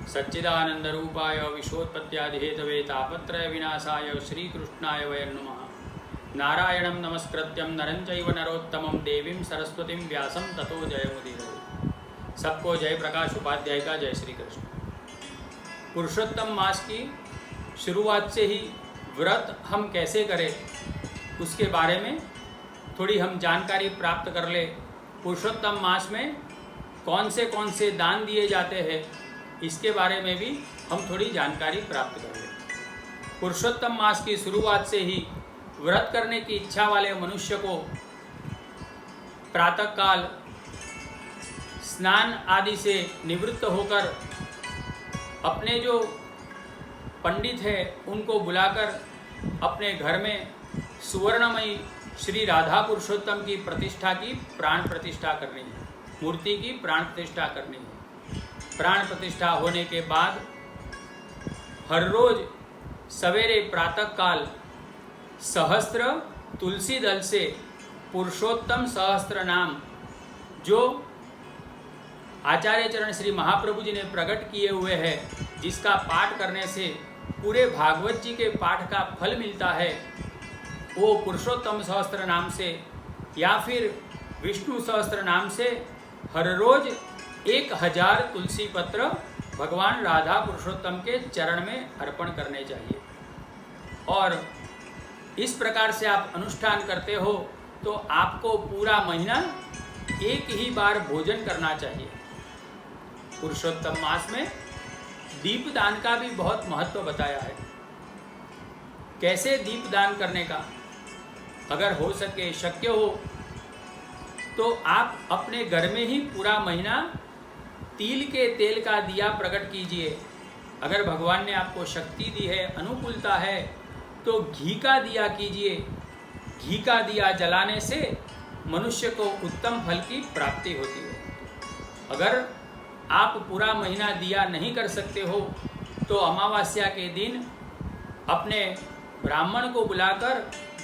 सच्चिदानंदरूपाय विश्वोत्पत्त्यादिहेतवे तापत्रय विनाशाय श्रीकृष्णाय वयं नमः। नारायणं नमस्कृत्यं नरं चैव नरोत्तमं देवीं सरस्वतीं व्यासं ततो जयमुदीरये। सबको जय प्रकाश उपाध्याय का जय श्री कृष्ण। पुरुषोत्तम मास की शुरुआत से ही व्रत हम कैसे करें उसके बारे में थोड़ी हम जानकारी प्राप्त कर ले। पुरुषोत्तम मास में कौन से दान दिए जाते हैं इसके बारे में भी हम थोड़ी जानकारी प्राप्त कर लें। पुरुषोत्तम मास की शुरुआत से ही व्रत करने की इच्छा वाले मनुष्य को प्रातःकाल स्नान आदि से निवृत्त होकर अपने जो पंडित है उनको बुलाकर अपने घर में सुवर्णमयी श्री राधा पुरुषोत्तम की प्रतिष्ठा की प्राण प्रतिष्ठा करनी है, मूर्ति की प्राण प्रतिष्ठा करनी है। प्राण प्रतिष्ठा होने के बाद हर रोज सवेरे प्रातःकाल सहस्त्र तुलसी दल से पुरुषोत्तम सहस्त्र नाम जो आचार्य चरण श्री महाप्रभु जी ने प्रकट किए हुए हैं, जिसका पाठ करने से पूरे भागवत जी के पाठ का फल मिलता है, वो पुरुषोत्तम सहस्त्र नाम से या फिर विष्णु सहस्त्र नाम से हर रोज 1000 तुलसी पत्र भगवान राधा पुरुषोत्तम के चरण में अर्पण करने चाहिए। और इस प्रकार से आप अनुष्ठान करते हो तो आपको पूरा महीना एक ही बार भोजन करना चाहिए। पुरुषोत्तम मास में दीपदान का भी बहुत महत्व बताया है। कैसे दीपदान करने का, अगर हो सके शक्य हो तो आप अपने घर में ही पूरा महीना तिल के तेल का दिया प्रकट कीजिए। अगर भगवान ने आपको शक्ति दी है, अनुकूलता है, तो घी का दिया कीजिए। घी का दिया जलाने से मनुष्य को उत्तम फल की प्राप्ति होती है। अगर आप पूरा महीना दिया नहीं कर सकते हो तो अमावस्या के दिन अपने ब्राह्मण को बुलाकर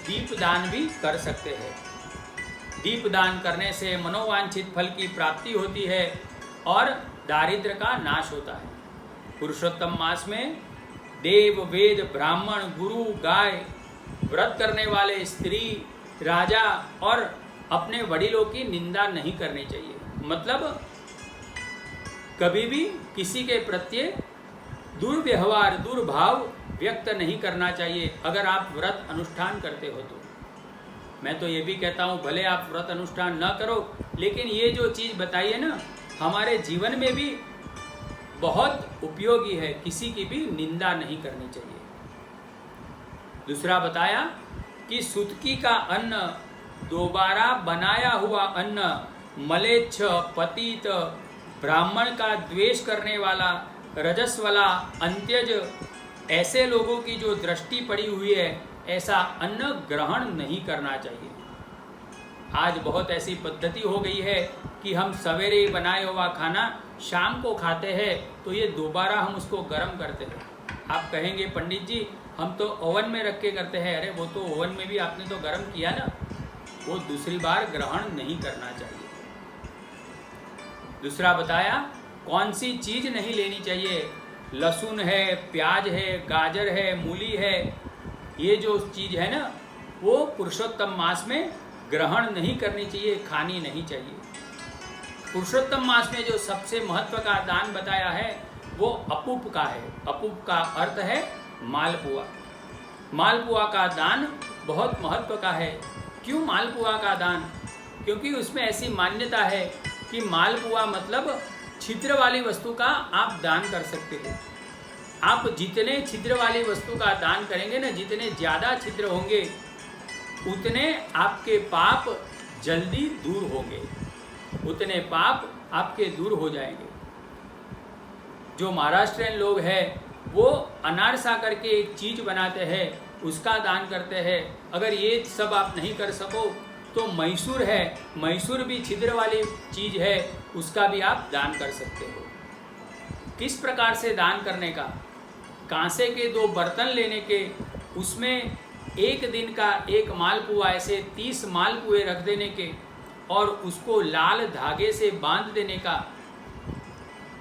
दीपदान भी कर सकते हैं। दीपदान करने से मनोवांछित फल की प्राप्ति होती है और दारिद्र्य का नाश होता है। पुरुषोत्तम मास में देव, वेद, ब्राह्मण, गुरु, गाय, व्रत करने वाले स्त्री, राजा और अपने वडिलों की निंदा नहीं करनी चाहिए। मतलब कभी भी किसी के प्रति दुर्व्यवहार, दुर्भाव व्यक्त नहीं करना चाहिए अगर आप व्रत अनुष्ठान करते हो तो। मैं तो ये भी कहता हूँ भले आप व्रत अनुष्ठान न करो, लेकिन ये जो चीज़ बताई है ना, हमारे जीवन में भी बहुत उपयोगी है। किसी की भी निंदा नहीं करनी चाहिए। दूसरा बताया कि सुतकी का अन्न, दोबारा बनाया हुआ अन्न, मलेच्छ, पतित, ब्राह्मण का द्वेष करने वाला, रजस वाला, अंत्यज, ऐसे लोगों की जो दृष्टि पड़ी हुई है, ऐसा अन्न ग्रहण नहीं करना चाहिए। आज बहुत ऐसी पद्धति हो गई है कि हम सवेरे बनाए हुआ खाना शाम को खाते हैं, तो ये दोबारा हम उसको गर्म करते हैं। आप कहेंगे पंडित जी हम तो ओवन में रख के करते हैं। अरे वो तो ओवन में भी आपने तो गर्म किया ना, वो दूसरी बार ग्रहण नहीं करना चाहिए। दूसरा बताया कौन सी चीज़ नहीं लेनी चाहिए। लहसुन है, प्याज है, गाजर है, मूली है, ये जो चीज़ है ना, वो पुरुषोत्तम मास में ग्रहण नहीं करनी चाहिए, खानी नहीं चाहिए। पुरुषोत्तम मास में जो सबसे महत्व का दान बताया है वो अपूप का है। अपूप का अर्थ है मालपुआ। मालपुआ का दान बहुत महत्व का है। क्यों मालपुआ का दान? क्योंकि उसमें ऐसी मान्यता है कि मालपुआ मतलब छिद्र वाली वस्तु का आप दान कर सकते हो। आप जितने छिद्र वाली वस्तु का दान करेंगे ना, जितने ज़्यादा छिद्र होंगे उतने आपके पाप जल्दी दूर होंगे, उतने पाप आपके दूर हो जाएंगे। जो महाराष्ट्रियन लोग हैं वो अनारसा करके एक चीज़ बनाते हैं, उसका दान करते हैं। अगर ये सब आप नहीं कर सको तो मैसूर है, मैसूर भी छिद्र वाली चीज़ है, उसका भी आप दान कर सकते हो। किस प्रकार से दान करने का? कांसे के 2 बर्तन लेने के, उसमें एक दिन का एक मालपुआ, ऐसे 30 मालपुए रख देने के और उसको लाल धागे से बांध देने का।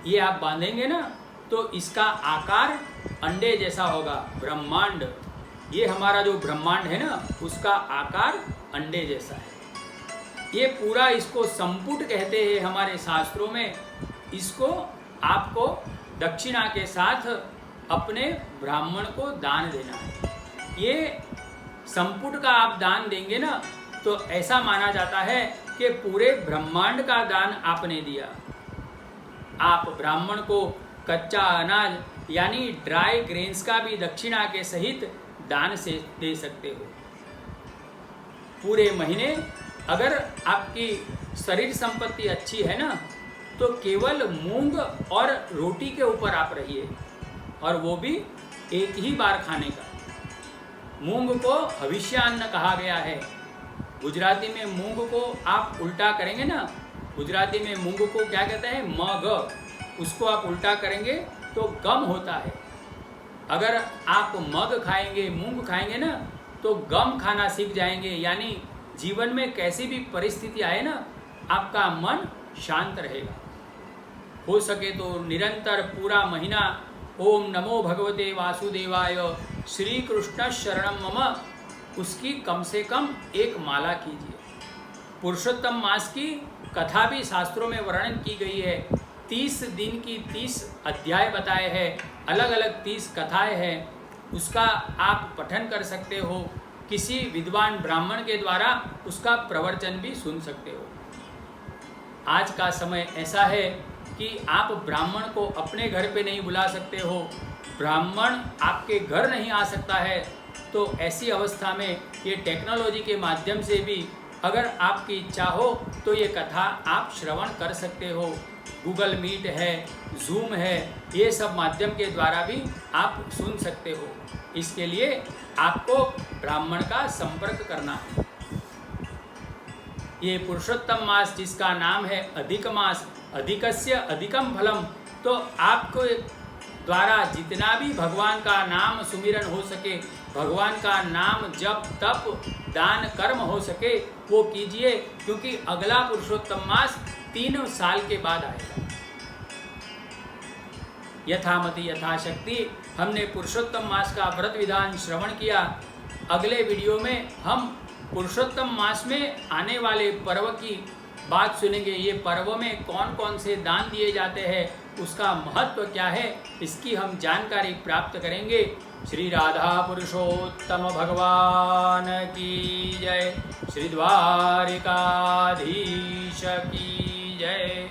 ये आप बांधेंगे ना तो इसका आकार अंडे जैसा होगा। ब्रह्मांड, ये हमारा जो ब्रह्मांड है ना, उसका आकार अंडे जैसा है। ये पूरा, इसको संपुट कहते हैं हमारे शास्त्रों में। इसको आपको दक्षिणा के साथ अपने ब्राह्मण को दान देना है। ये संपुट का आप दान देंगे ना, तो ऐसा माना जाता है कि पूरे ब्रह्मांड का दान आपने दिया। आप ब्राह्मण को कच्चा अनाज यानी ड्राई ग्रेन्स का भी दक्षिणा के सहित दान से दे सकते हो। पूरे महीने अगर आपकी शरीर संपत्ति अच्छी है ना, तो केवल मूंग और रोटी के ऊपर आप रहिए, और वो भी एक ही बार खाने का। मूंग को हविष्यान्न कहा गया है। गुजराती में मूंग को आप उल्टा करेंगे ना, गुजराती में मूंग को क्या कहते हैं, मग। उसको आप उल्टा करेंगे तो गम होता है। अगर आप मग खाएंगे, मूंग खाएंगे ना, तो गम खाना सीख जाएंगे। यानी जीवन में कैसी भी परिस्थिति आए ना, आपका मन शांत रहेगा। हो सके तो निरंतर पूरा महीना ओम नमो भगवते वासुदेवाय श्री कृष्ण शरणम मम, उसकी कम से कम एक माला कीजिए। पुरुषोत्तम मास की कथा भी शास्त्रों में वर्णन की गई है। 30 दिन की 30 अध्याय बताए हैं, अलग अलग 30 कथाएं हैं। उसका आप पठन कर सकते हो। किसी विद्वान ब्राह्मण के द्वारा उसका प्रवचन भी सुन सकते हो। आज का समय ऐसा है कि आप ब्राह्मण को अपने घर पे नहीं बुला सकते हो, ब्राह्मण आपके घर नहीं आ सकता है। तो ऐसी अवस्था में ये टेक्नोलॉजी के माध्यम से भी अगर आपकी इच्छा हो तो ये कथा आप श्रवण कर सकते हो। गूगल मीट है, जूम है, ये सब माध्यम के द्वारा भी आप सुन सकते हो। इसके लिए आपको ब्राह्मण का संपर्क करना है। ये पुरुषोत्तम मास जिसका नाम है अधिक मास, अधिकस्य अधिकम फलम, तो आपको द्वारा जितना भी भगवान का नाम सुमिरन हो सके, भगवान का नाम जप तप दान कर्म हो सके वो कीजिए, क्योंकि अगला पुरुषोत्तम मास 3 साल के बाद आएगा। यथामति यथाशक्ति हमने पुरुषोत्तम मास का व्रत विधान श्रवण किया। अगले वीडियो में हम पुरुषोत्तम मास में आने वाले पर्व की बात सुनेंगे। ये पर्व में कौन कौन से दान दिए जाते हैं, उसका महत्व क्या है, इसकी हम जानकारी प्राप्त करेंगे। श्री राधा पुरुषोत्तम भगवान की जय, श्री द्वारिकाधीश की जय।